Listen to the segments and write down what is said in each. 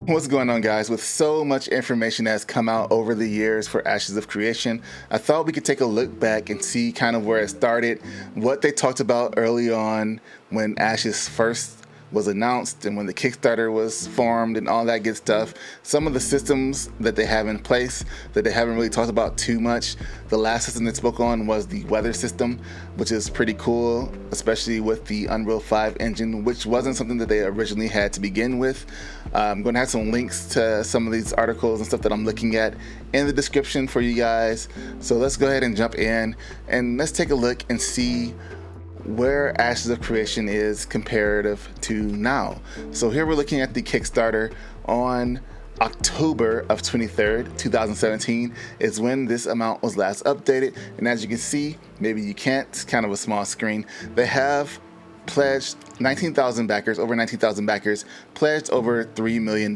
What's going on, guys? With so much information that's come out over the years for Ashes of Creation, I thought we could take a look back and see kind of where it started, what they talked about early on when Ashes first was announced and when the Kickstarter was formed and all that good stuff. Some of the systems that they have in place that they haven't really talked about too much. The last system they spoke on was the weather system, which is pretty cool, especially with the Unreal 5 engine, which wasn't something that they originally had to begin with. I'm going to have some links to some of these articles and stuff that I'm looking at in the description for you guys. So let's go ahead and jump in and let's take a look and see where Ashes of Creation is comparative to now. So here we're looking at the Kickstarter on October of 23rd, 2017 is when this amount was last updated. And as you can see, maybe you can't, it's kind of a small screen. They have pledged 19,000 backers, over 19,000 backers, pledged over $3 million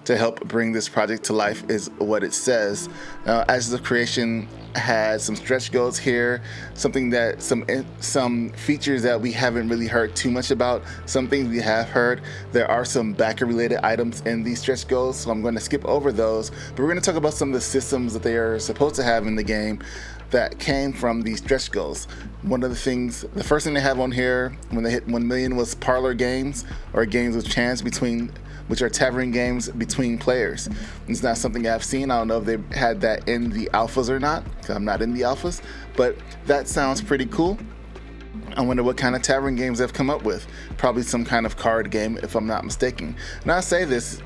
to help bring this project to life is what it says. Ashes of Creation has some stretch goals here, something that some features that we haven't really heard too much about. Some things we have heard. There are some backer related items in these stretch goals, so I'm going to skip over those, but we're going to talk about some of the systems that they are supposed to have in the game that came from these stretch goals. One of the things, the first thing they have on here when they hit 1 million was parlor games, or games with chance between, which are tavern games between players. It's not something I've seen. I don't know if they had that in the alphas or not, because I'm not in the alphas, but that sounds pretty cool. I wonder what kind of tavern games they've come up with. Probably some kind of card game, if I'm not mistaken. Now I say this,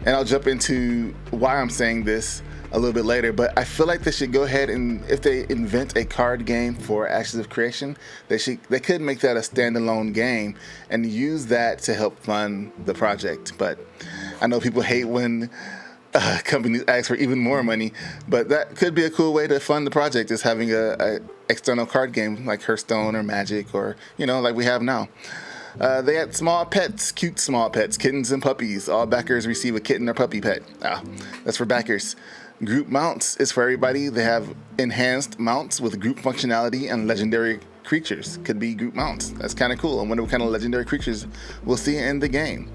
and I'll jump into why I'm saying this a little bit later, but I feel like they should go ahead and, if they invent a card game for Ashes of Creation, they could make that a standalone game and use that to help fund the project. But I know people hate when companies ask for even more money, but that could be a cool way to fund the project, is having a external card game like Hearthstone or Magic, or like we have now. They had small pets, cute small pets, kittens and puppies. All backers receive a kitten or puppy pet. That's for backers. Group mounts is for everybody. They have enhanced mounts with group functionality and legendary creatures. Could be group mounts. That's kind of cool. I wonder what kind of legendary creatures we'll see in the game.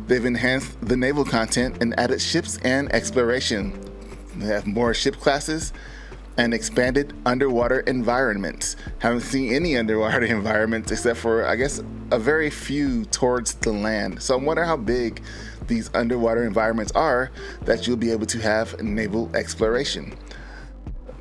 They've enhanced the naval content and added ships and exploration. They have more ship classes and expanded underwater environments. Haven't seen any underwater environments except for, I guess, a very few towards the land. So I wonder how big these underwater environments are that you'll be able to have naval exploration.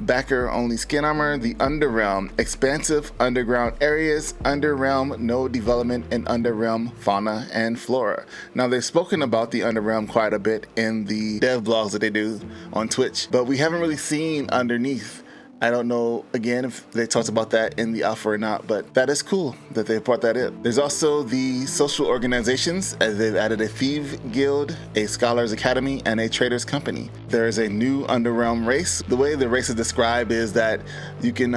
Backer only skin armor, the Underrealm, expansive underground areas, Underrealm node development, and Underrealm fauna and flora. Now they've spoken about the Underrealm quite a bit in the dev blogs that they do on Twitch, but we haven't really seen underneath. I don't know, again, if they talked about that in the alpha or not, but that is cool that they brought that in. There's also the social organizations, as they've added a Thief Guild, a Scholars Academy, and a Traders Company. There is a new Underrealm race. The way the race is described is that you can,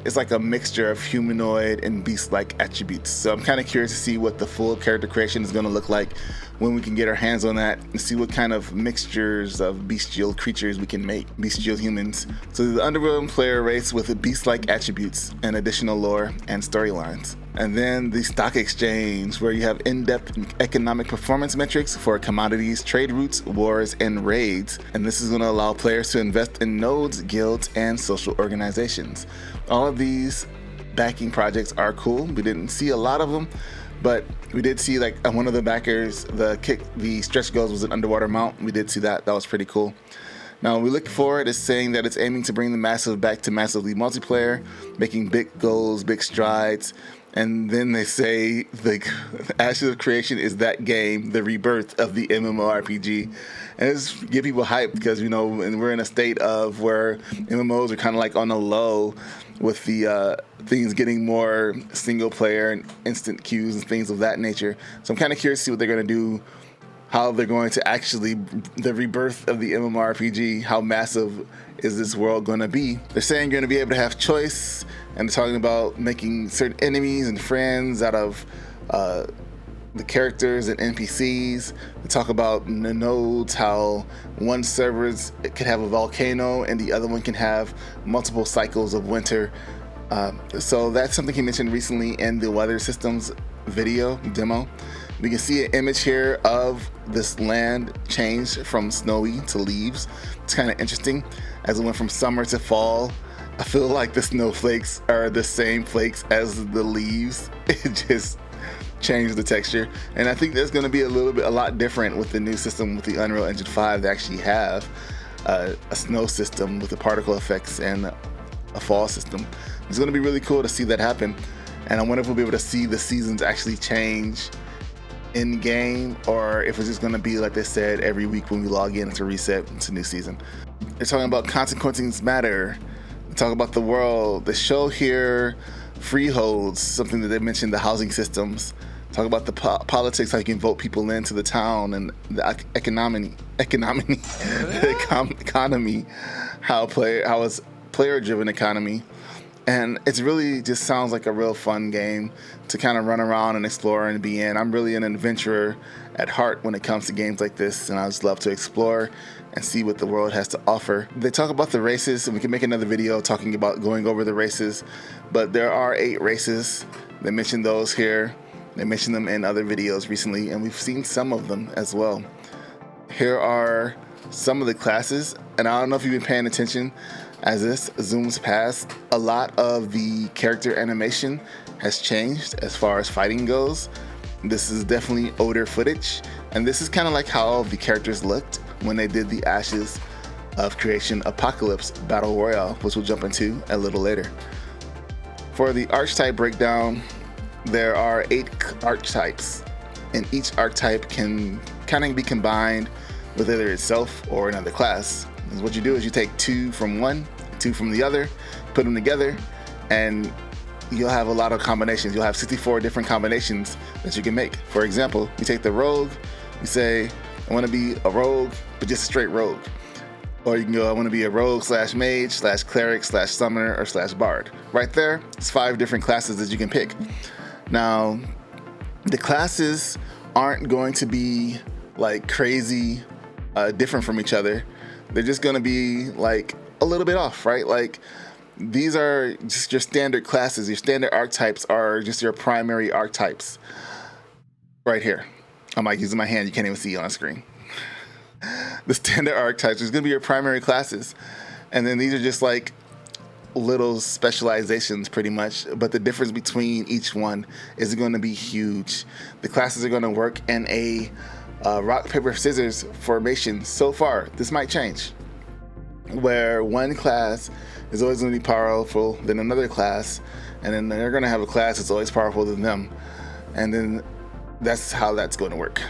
it's like a mixture of humanoid and beast-like attributes. So I'm kind of curious to see what the full character creation is going to look like when we can get our hands on that and see what kind of mixtures of bestial creatures we can make, bestial humans. So the Underrealm player race with beast-like attributes and additional lore and storylines. And then the stock exchange, where you have in-depth economic performance metrics for commodities, trade routes, wars, and raids. And this is going to allow players to invest in nodes, guilds, and social organizations. All of these backing projects are cool. We didn't see a lot of them, but we did see, like, one of the backers, the stretch goals was an underwater mount. We did see that. That was pretty cool. Now, we look forward is saying that it's aiming to bring the massive back to massively multiplayer, making big goals, big strides. And then they say the Ashes of Creation is that game, the rebirth of the mmorpg. And it's get people hyped because, and we're in a state of where MMOs are kind of like on the low with the things getting more single player and instant queues and things of that nature. So I'm kind of curious to see what they're going to do, how they're going to actually, the rebirth of the mmorpg, how massive is this world going to be. They're saying you're going to be able to have choice, and they're talking about making certain enemies and friends out of the characters and NPCs. They talk about the nodes, how one server could have a volcano and the other one can have multiple cycles of winter. So that's something he mentioned recently in the weather systems video demo. We can see an image here of this land change from snowy to leaves. It's kind of interesting as it went from summer to fall. I feel like the snowflakes are the same flakes as the leaves. It just changed the texture. And I think there's going to be a lot different with the new system with the Unreal Engine 5. They actually have a snow system with the particle effects and a fall system. It's going to be really cool to see that happen. And I wonder if we'll be able to see the seasons actually change in game, or if it's just going to be like they said every week when we log in to reset into new season. They're talking about consequences matter. They talk about the world. The show here freeholds, something that they mentioned, the housing systems. Talk about the politics, how you can vote people into the town, and the economy, how it's player-driven economy. And it's really just sounds like a real fun game to kind of run around and explore and be in. I'm really an adventurer at heart when it comes to games like this, and I just love to explore and see what the world has to offer. They talk about the races, and we can make another video talking about going over the races, but there are 8 races. They mentioned those here. They mentioned them in other videos recently, and we've seen some of them as well. Here are some of the classes, and I don't know if you've been paying attention as this zooms past. A lot of the character animation has changed as far as fighting goes. This is definitely older footage, and this is kind of like how the characters looked when they did the Ashes of Creation Apocolypse Battle Royale, which we'll jump into a little later. For the archetype breakdown, there are 8 archetypes, and each archetype can kind of be combined with either itself or another class. And what you do is you take 2 from one, 2 from the other, put them together, and you'll have a lot of combinations. You'll have 64 different combinations that you can make. For example, you take the rogue, you say, I want to be a rogue, but just a straight rogue. Or you can go, I want to be a rogue / mage / cleric / summoner or / bard. Right there, it's 5 different classes that you can pick. Now, the classes aren't going to be like crazy different from each other. They're just going to be like a little bit off, right? Like these are just your standard classes. Your standard archetypes are just your primary archetypes right here. I'm like using my hand. You can't even see it on the screen. The standard archetypes is going to be your primary classes. And then these are just like little specializations pretty much, but the difference between each one is going to be huge. The classes are going to work in a rock, paper, scissors formation. So far, this might change, where one class is always going to be powerful than another class, and then they're going to have a class that's always powerful than them, and then that's how that's going to work.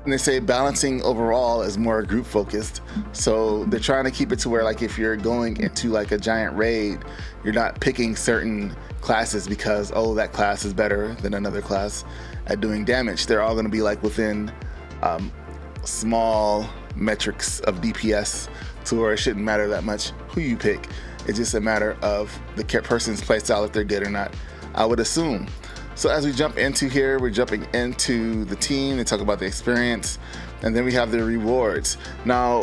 And they say balancing overall is more group focused. So they're trying to keep it to where like if you're going into like a giant raid, you're not picking certain classes because, oh, that class is better than another class at doing damage. They're all going to be like within small metrics of DPS to where it shouldn't matter that much who you pick. It's just a matter of the person's playstyle, if they're good or not, I would assume. So as we jump into here, we're jumping into the team. They talk about the experience, and then we have the rewards. Now,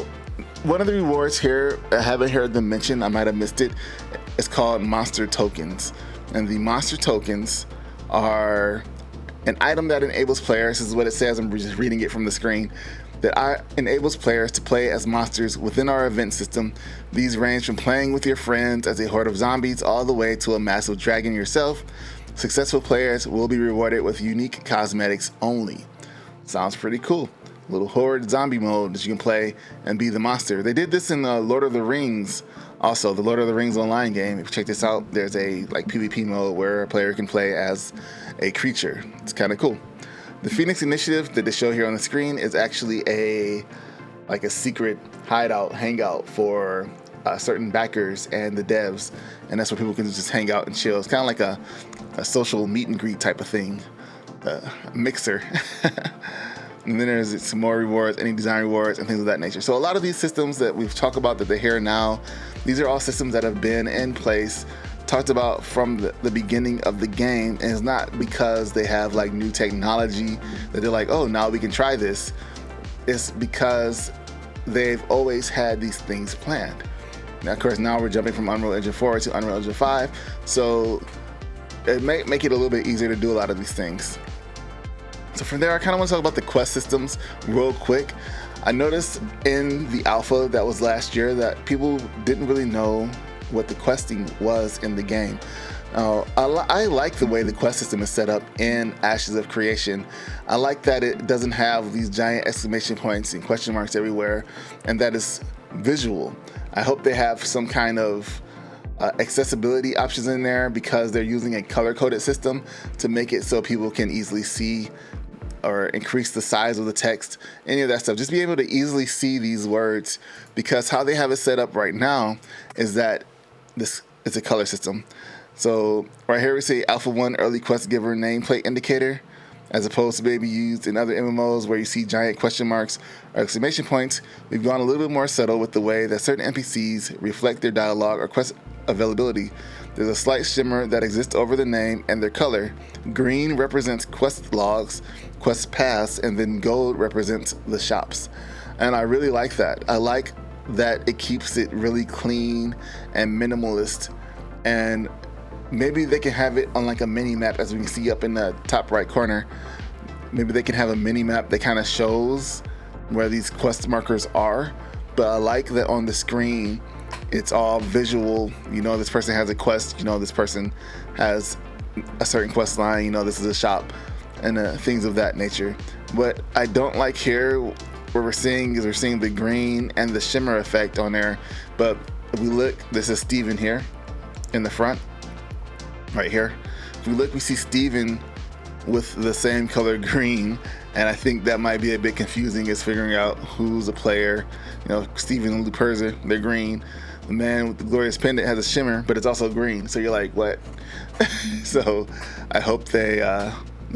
one of the rewards here, I haven't heard them mention, I might have missed it. It's called monster tokens. And the monster tokens are an item that enables players, this is what it says, I'm just reading it from the screen, that enables players to play as monsters within our event system. These range from playing with your friends as a horde of zombies all the way to a massive dragon yourself. Successful players will be rewarded with unique cosmetics only. Sounds pretty cool. Little horde zombie mode that you can play and be the monster. They did this in Lord of the Rings also, the Lord of the Rings online game. If you check this out, there's a like PvP mode where a player can play as a creature. It's kind of cool. The Phoenix Initiative that they show here on the screen is actually a secret hideout, hangout for certain backers and the devs, and that's where people can just hang out and chill. It's kind of like a social meet and greet type of thing, mixer. And then there's some more rewards, any design rewards and things of that nature. So a lot of these systems that we've talked about that they're here now, these are all systems that have been in place, talked about from the beginning of the game, and it's not because they have like new technology that they're like, oh, now we can try this. It's because they've always had these things planned. Now, of course, now we're jumping from Unreal Engine 4 to Unreal Engine 5, so it may make it a little bit easier to do a lot of these things. So from there, I kind of want to talk about the quest systems real quick. I noticed in the alpha that was last year that people didn't really know what the questing was in the game. I like the way the quest system is set up in Ashes of Creation. I like that it doesn't have these giant exclamation points and question marks everywhere, and that is visual. I hope they have some kind of accessibility options in there, because they're using a color-coded system to make it so people can easily see or increase the size of the text, any of that stuff. Just be able to easily see these words, because how they have it set up right now is that this is a color system. So right here we say Alpha 1 Early Quest Giver Nameplate Indicator, as opposed to maybe used in other MMOs where you see giant question marks or exclamation points. We've gone a little bit more subtle with the way that certain NPCs reflect their dialogue or quest availability. There's a slight shimmer that exists over the name and their color. Green represents quest logs, quest paths, and then gold represents the shops. And I really like that. I like that it keeps it really clean and minimalist. And maybe they can have it on like a mini map, as we can see up in the top right corner. Maybe they can have a mini map that kind of shows where these quest markers are. But I like that on the screen, it's all visual. You know, this person has a quest, you know, this person has a certain quest line, you know, this is a shop, and things of that nature. What I don't like here, what we're seeing the green and the shimmer effect on there. But if we look, this is Steven here in the front, right here. If we look, we see Steven with the same color green, and I think that might be a bit confusing, is figuring out who's a player. You know, Steven and Luperza, they're green. The man with the glorious pendant has a shimmer, but it's also green. So you're like, what? So I hope they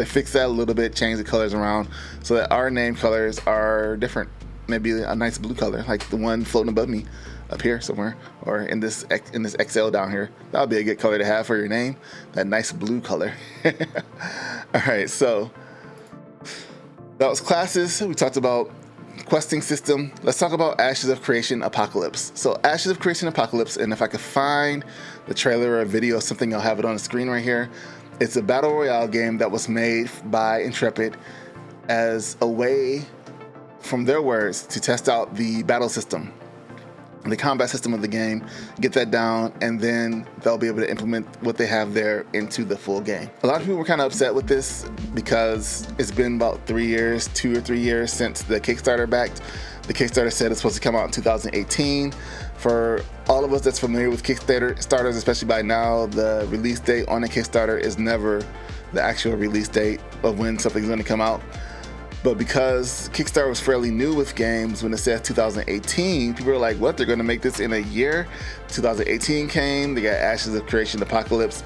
fix that a little bit, change the colors around so that our name colors are different. Maybe a nice blue color, like the one floating above me up here somewhere, or in this XL down here. That would be a good color to have for your name, that nice blue color. All right, so that was classes. We talked about questing system. Let's talk about Ashes of Creation Apocolypse. So Ashes of Creation Apocolypse, and if I could find the trailer or a video or something, I'll have it on the screen right here. It's a battle royale game that was made by Intrepid as a way, from their words, to test out the battle system, the combat system of the game, get that down, and then they'll be able to implement what they have there into the full game. A lot of people were kind of upset with this because it's been about 2 or 3 years since the Kickstarter backed. The Kickstarter said it's supposed to come out in 2018. For all of us that's familiar with Kickstarters, especially by now, the release date on a Kickstarter is never the actual release date of when something's going to come out. But because Kickstarter was fairly new with games, when it says 2018, people were like, what, they're going to make this in a year? 2018 came, they got Ashes of Creation Apocolypse,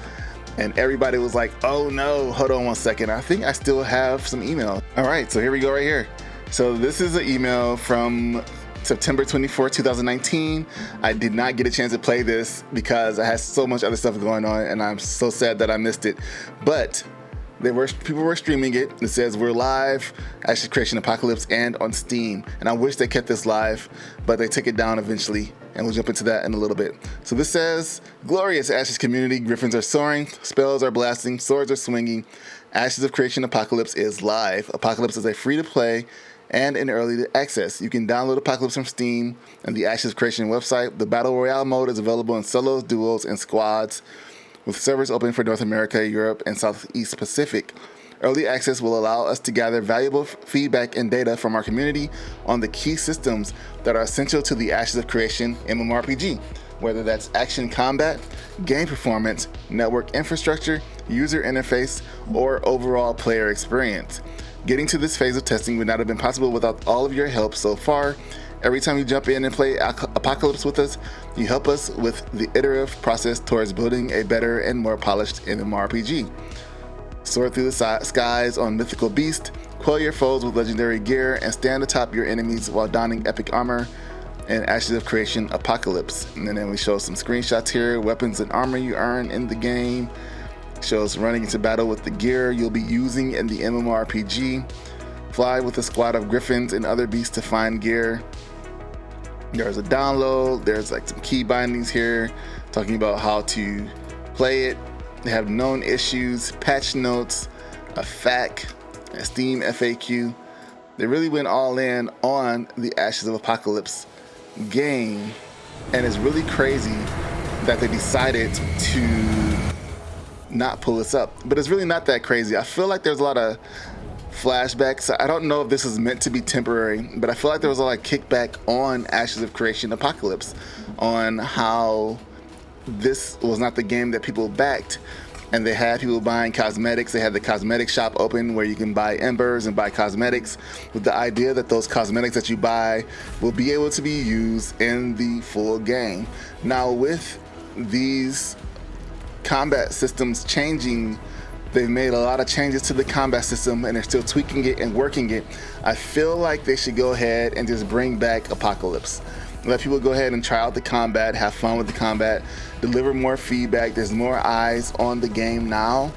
and everybody was like, oh no, hold on one second. I think I still have some email. All right, so here we go right here. So this is an email from September 24, 2019. I did not get a chance to play this because I had so much other stuff going on, and I'm so sad that I missed it. But people were streaming it. It says we're live, Ashes of Creation Apocolypse, and on Steam. And I wish they kept this live, but they took it down eventually, and we'll jump into that in a little bit. So this says, glorious Ashes community, griffins are soaring, spells are blasting, swords are swinging. Ashes of Creation Apocolypse is live. Apocolypse is a free-to-play and in early access. You can download Apocolypse from Steam and the Ashes of Creation website. The Battle Royale mode is available in solos, duos, and squads, with servers open for North America, Europe, and Southeast Pacific. Early access will allow us to gather valuable feedback and data from our community on the key systems that are essential to the Ashes of Creation mmorpg, whether that's action combat, game performance, network infrastructure, user interface, or overall player experience. Getting to this phase of testing would not have been possible without all of your help so far. Every time you jump in and play Apocolypse with us, you help us with the iterative process towards building a better and more polished mmorpg. Soar through the skies on mythical beast, quell your foes with legendary gear, and stand atop your enemies while donning epic armor in Ashes of Creation Apocolypse. And then we show some screenshots here, weapons and armor you earn in the game. Shows running into battle with the gear you'll be using in the mmorpg. Fly with a squad of griffins and other beasts to find gear. There's a download, there's like some key bindings here talking about how to play it. They have known issues, patch notes, a FAQ, a Steam FAQ. They really went all in on the Ashes of Apocolypse game, and it's really crazy that they decided to not pull this up. But it's really not that crazy. I feel like there's a lot of flashbacks. I don't know if this is meant to be temporary, but I feel like there was a lot of kickback on Ashes of Creation Apocolypse on how this was not the game that people backed. And they had people buying cosmetics. They had the cosmetic shop open where you can buy embers and buy cosmetics, with the idea that those cosmetics that you buy will be able to be used in the full game. Now, with these combat systems changing, they've made a lot of changes to the combat system, and they're still tweaking it and working it. I feel like they should go ahead and just bring back Apocolypse. Let people go ahead and try out the combat, have fun with the combat, deliver more feedback. There's more eyes on the game now.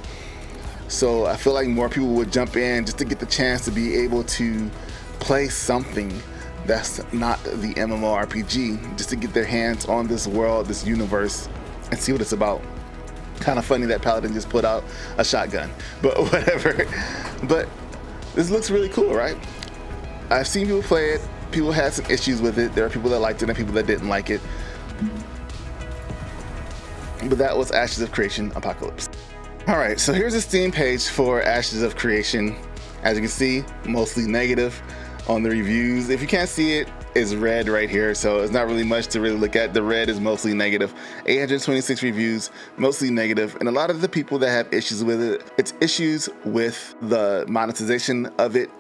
So I feel like more people would jump in just to get the chance to be able to play something that's not the mmorpg, just to get their hands on this world, this universe, and see what it's about. Kind of funny that Paladin just put out a shotgun, but whatever. But this looks really cool, right? I've seen people play it. People had some issues with it. There are people that liked it and people that didn't like it. But that was Ashes of Creation Apocolypse. All right, so here's the Steam page for Ashes of Creation. As you can see, mostly negative on the reviews. If you can't see it, it's red right here, so it's not really much to really look at. The red is mostly negative. 826 reviews, mostly negative. And a lot of the people that have issues with it, it's issues with the monetization of it,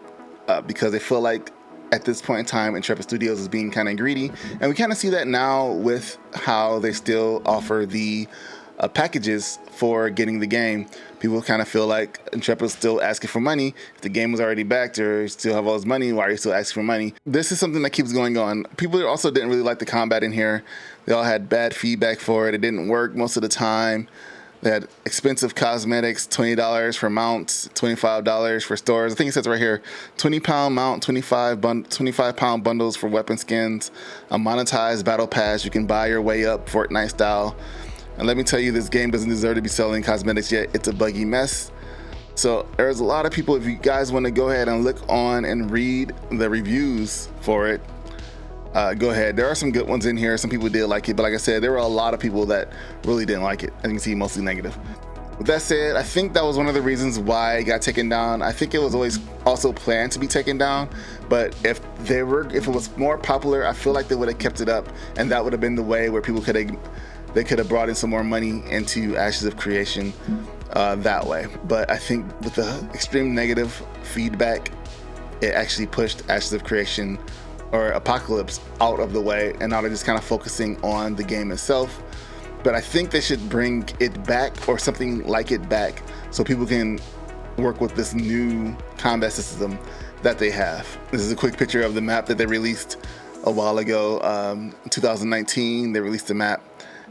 because they feel like at this point in time, Intrepid Studios is being kind of greedy. And we kind of see that now with how they still offer the packages for getting the game. People kind of feel like Intrepid's still asking for money. If the game was already backed or you still have all this money, why are you still asking for money? This is something that keeps going on. People also didn't really like the combat in here. They all had bad feedback for it. It didn't work most of the time. They had expensive cosmetics, $20 for mounts, $25 for stores. I think it says right here, 20-pound mount, 25-pound bundles for weapon skins, a monetized battle pass. You can buy your way up Fortnite style. And let me tell you, this game doesn't deserve to be selling cosmetics yet. It's a buggy mess. So there's a lot of people, if you guys want to go ahead and look on and read the reviews for it, go ahead. There are some good ones in here. Some people did like it, but like I said, there were a lot of people that really didn't like it. As you can see, mostly negative. With that said, I think that was one of the reasons why it got taken down. I think it was always also planned to be taken down, but if it was more popular, I feel like they would have kept it up, and that would have been the way where people could have brought in some more money into Ashes of Creation that way. But I think with the extreme negative feedback, it actually pushed Ashes of Creation or Apocolypse out of the way, and now they're just kind of focusing on the game itself. But I think they should bring it back, or something like it back, so people can work with this new combat system that they have. This is a quick picture of the map that they released a while ago. 2019, they released the map.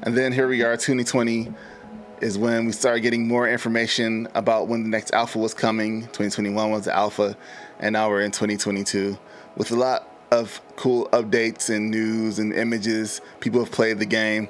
And then here we are, 2020 is when we started getting more information about when the next alpha was coming. 2021 was the alpha, and now we're in 2022 with a lot of cool updates and news and images. People have played the game.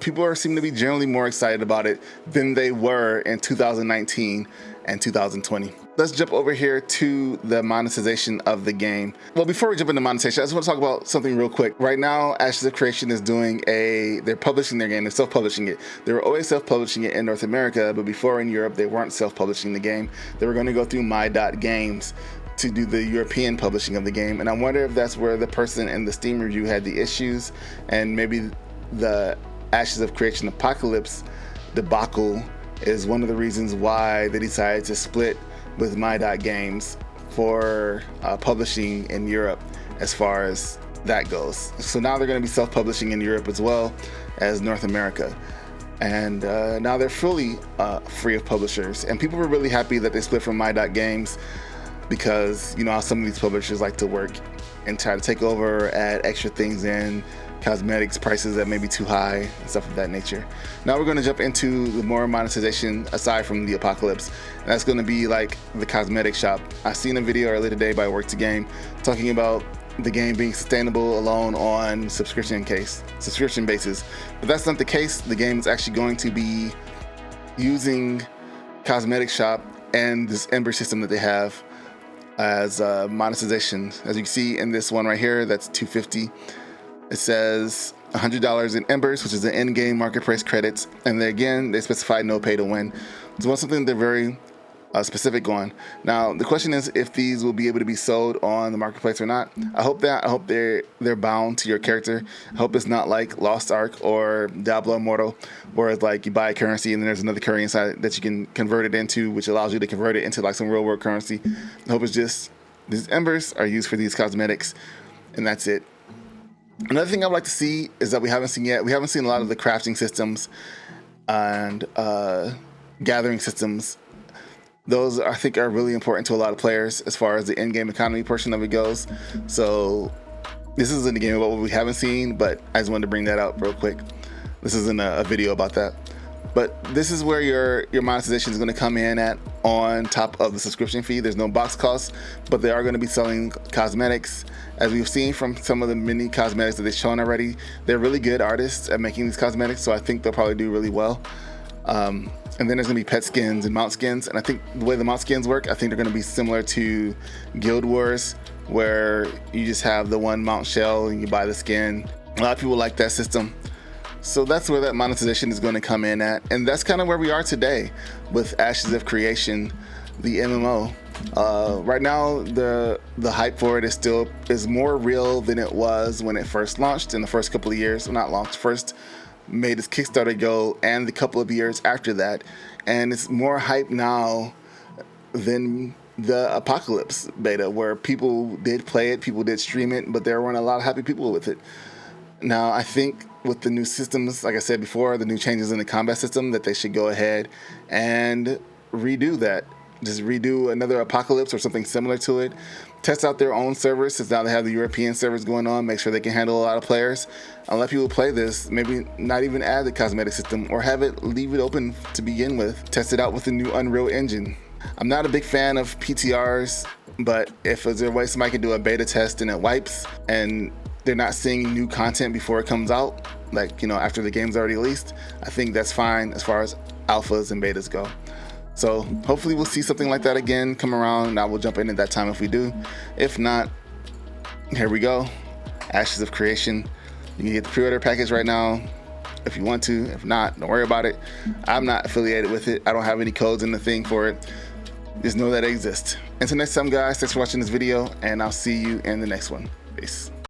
People seem to be generally more excited about it than they were in 2019 and 2020. Let's jump over here to the monetization of the game. Well, before we jump into monetization, I just want to talk about something real quick. Right now, Ashes of Creation is they're publishing their game. They're self-publishing it. They were always self-publishing it in North America, but before in Europe, they weren't self-publishing the game. They were going to go through my.games to do the European publishing of the game. And I wonder if that's where the person in the Steam review had the issues, and maybe the Ashes of Creation Apocolypse debacle is one of the reasons why they decided to split with my.games for publishing in Europe as far as that goes. So now they're going to be self-publishing in Europe as well as North America. And now they're fully free of publishers. And people were really happy that they split from my.games, because you know how some of these publishers like to work and try to take over, add extra things in, cosmetics prices that may be too high and stuff of that nature. Now we're going to jump into the more monetization aside from the Apocolypse, and that's going to be like the cosmetic shop. I seen a video earlier today by Work to Game talking about the game being sustainable alone on subscription basis, but that's not the case. The game is actually going to be using cosmetic shop and this Ember system that they have as monetization. As you can see in this one right here, that's $250. It says $100 in Embers, which is the in-game market price credits, and they specify no pay to win. So something they're very specific on. Now the question is if these will be able to be sold on the marketplace or not. I hope they're bound to your character. I hope it's not like Lost Ark or Diablo Immortal, where it's like you buy a currency and then there's another currency inside that you can convert it into, which allows you to convert it into like some real world currency. I hope it's just these Embers are used for these cosmetics, and that's it. Another thing I'd like to see is that we haven't seen yet. We haven't seen a lot of the crafting systems and gathering systems. Those I think are really important to a lot of players as far as the in-game economy portion of it goes. So this isn't a game about what we haven't seen, but I just wanted to bring that up real quick. This isn't a video about that. But this is where your monetization is going to come in at on top of the subscription fee. There's no box costs, but they are going to be selling cosmetics. As we've seen from some of the mini cosmetics that they've shown already, they're really good artists at making these cosmetics, so I think they'll probably do really well. And then there's gonna be pet skins and mount skins, and I think the way the mount skins work, I think they're gonna be similar to Guild Wars, where you just have the one mount shell and you buy the skin. A lot of people like that system. So that's where that monetization is going to come in at, and that's kind of where we are today with Ashes of Creation, the MMO. Right now, the hype for it is more real than it was when it first launched in the first couple of years. Well, not launched, first made its Kickstarter go, and the couple of years after that, and it's more hype now than the Apocolypse beta, where people did play it, people did stream it, but there weren't a lot of happy people with it. Now, I think with the new systems, like I said before, the new changes in the combat system, that they should go ahead and redo that. Just redo another Apocolypse or something similar to it. Test out their own servers, since now they have the European servers going on. Make sure they can handle a lot of players. And let people play this. Maybe not even add the cosmetic system, or leave it open to begin with. Test it out with the new Unreal Engine. I'm not a big fan of PTRs, but if there's a way somebody can do a beta test and it wipes, and they're not seeing new content before it comes out, like, you know, after the game's already released, I think that's fine as far as alphas and betas go. So hopefully we'll see something like that again come around, and I will jump in at that time if we do. If not, here we go. Ashes of Creation. You can get the pre-order package right now if you want to. If not, don't worry about it. I'm not affiliated with it. I don't have any codes in the thing for it. Just know that it exists. Until next time, guys, thanks for watching this video, and I'll see you in the next one. Peace.